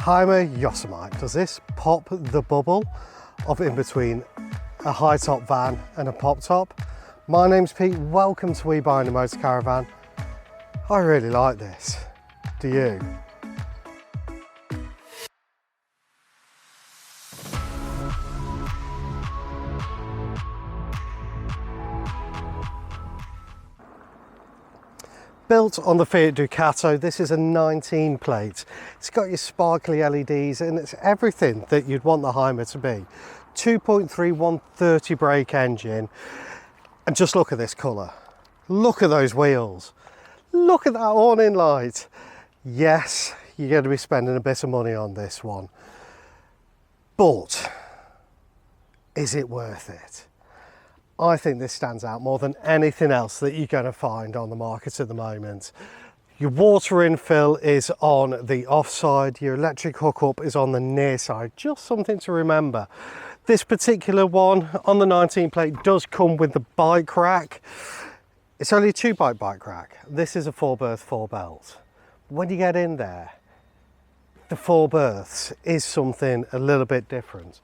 Hymer Yosemite. Does this pop the bubble of in between a high top van and a pop top? My name's Pete, welcome to We Buying a Motor Caravan. I really like this, do you? Built on the Fiat Ducato, this is a 19 plate. It's got your sparkly LEDs and it's everything that you'd want the Hymer to be. 2.3 130 brake engine, and just look at this colour. Look at those wheels. Look at that awning light. Yes, you're going to be spending a bit of money on this one, but is it worth it? I think this stands out more than anything else that you're going to find on the market at the moment. Your water infill is on the offside, your electric hookup is on the near side. Just something to remember. This particular one on the 19 plate does come with the bike rack. It's only a 2-bike rack. This is a 4-berth 4-belt. When you get in there, the 4 berths is something a little bit different.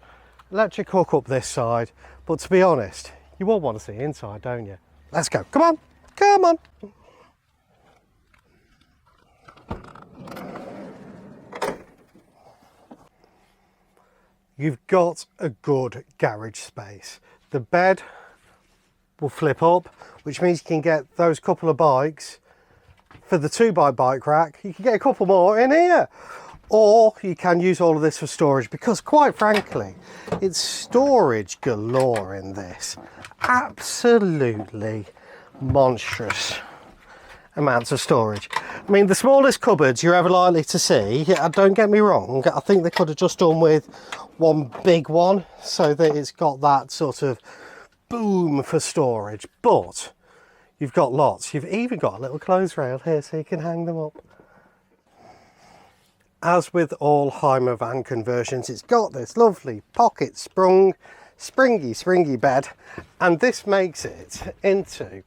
Electric hookup this side, but to be honest, you all want to see inside, don't you? Let's go. Come on, come on. You've got a good garage space. The bed will flip up, which means you can get those couple of bikes for the 2-bike rack. You can get a couple more in here. Or you can use all of this for storage, because quite frankly, it's storage galore in this. Absolutely monstrous amounts of storage. I mean, the smallest cupboards you're ever likely to see, don't get me wrong, I think they could have just done with one big one so that it's got that sort of boom for storage, but you've got lots. You've even got a little clothes rail here so you can hang them up. As with all Hymer van conversions, it's got this lovely pocket sprung, springy bed, and this makes it into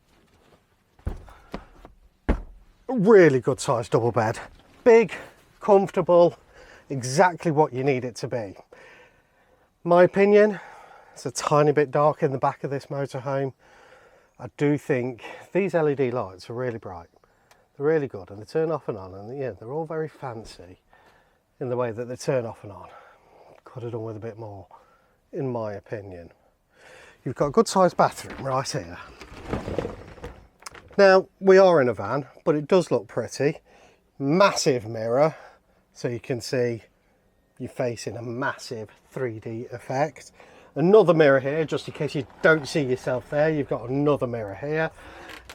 a really good sized double bed. Big, comfortable, exactly what you need it to be. My opinion, it's a tiny bit dark in the back of this motorhome. I do think these LED lights are really bright. They're really good, and they turn off and on, and yeah, they're all very fancy in the way that they turn off and on. Could have done with a bit more, in my opinion. You've got a good sized bathroom right here. Now, we are in a van, but it does look pretty. Massive mirror, so you can see your face in a massive 3D effect. Another mirror here, just in case you don't see yourself there. You've got another mirror here.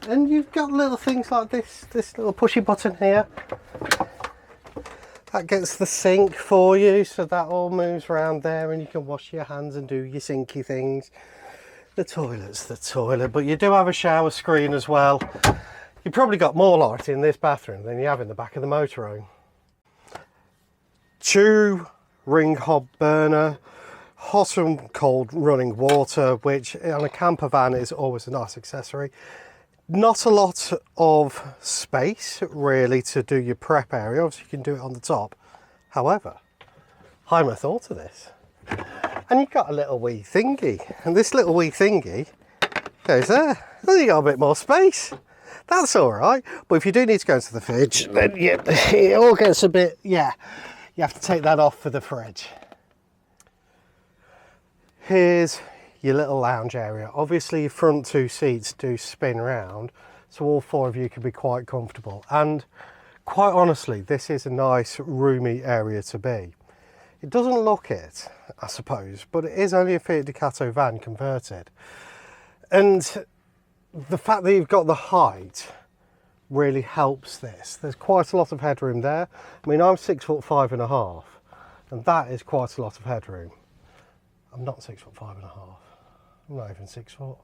And you've got little things like this little pushy button here. That gets the sink for you, so that all moves around there and you can wash your hands and do your sinky things. The toilet's the toilet, but you do have a shower screen as well. You've probably got more light in this bathroom than you have in the back of the motorhome. 2 ring hob burner, hot and cold running water, which on a camper van is always a nice accessory. Not a lot of space really to do your prep area. Obviously you can do it on the top. However, Hymer thought of this. And you've got a little wee thingy. And this little wee thingy goes there. Then you got a bit more space. That's all right. But if you do need to go into the fridge, then yeah, it all gets a bit, yeah, you have to take that off for the fridge. Here's your little lounge area. Obviously your front 2 seats do spin round, so all 4 of you can be quite comfortable, and quite honestly this is a nice roomy area to be. It doesn't look it, I suppose, but it is only a Fiat Ducato van converted, and the fact that you've got the height really helps this. There's quite a lot of headroom there. I mean, I'm 6'5½", and that is quite a lot of headroom. I'm not 6'5½". I'm not even 6 foot,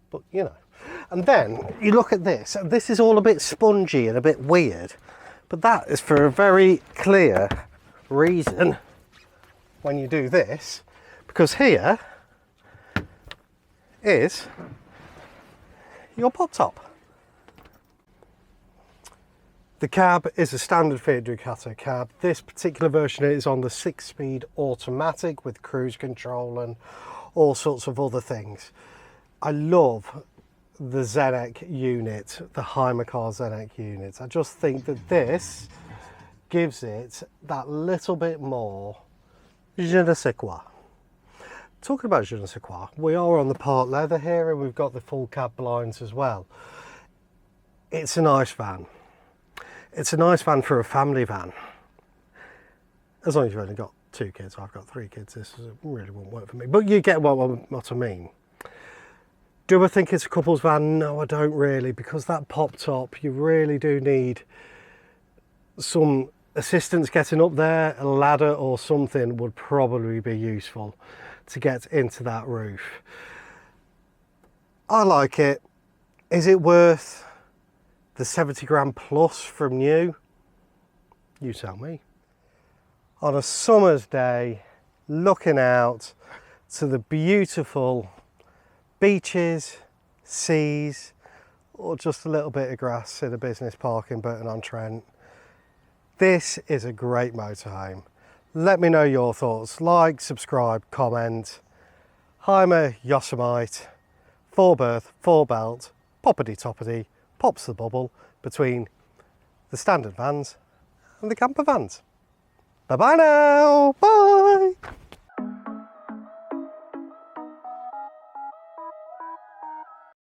but you know. And then you look at this, and this is all a bit spongy and a bit weird, but that is for a very clear reason when you do this, because here is your pop top. The cab is a standard Fiat Ducato cab. This particular version is on the 6-speed automatic with cruise control and all sorts of other things. I love the ZX unit, the Hymer ZX unit. I just think that this gives it that little bit more je ne sais quoi. Talking about je ne sais quoi, we are on the part leather here and we've got the full cab blinds as well. It's a nice van. It's a nice van for a family van. As long as you've only got 2 kids, I've got 3 kids, this really won't work for me. But you get what I mean. Do I think it's a couple's van? No, I don't really, because that pop top, you really do need some assistance getting up there. A ladder or something would probably be useful to get into that roof. I like it. Is it worth the 70 grand plus from new? You tell me. On a summer's day, looking out to the beautiful beaches, seas, or just a little bit of grass in a business park in Burton-on-Trent, this is a great motorhome. Let me know your thoughts. Like, subscribe, comment. Hymer Yosemite, 4-berth, 4-belt, poppity-toppity, pops the bubble between the standard vans and the camper vans. Bye bye now, bye.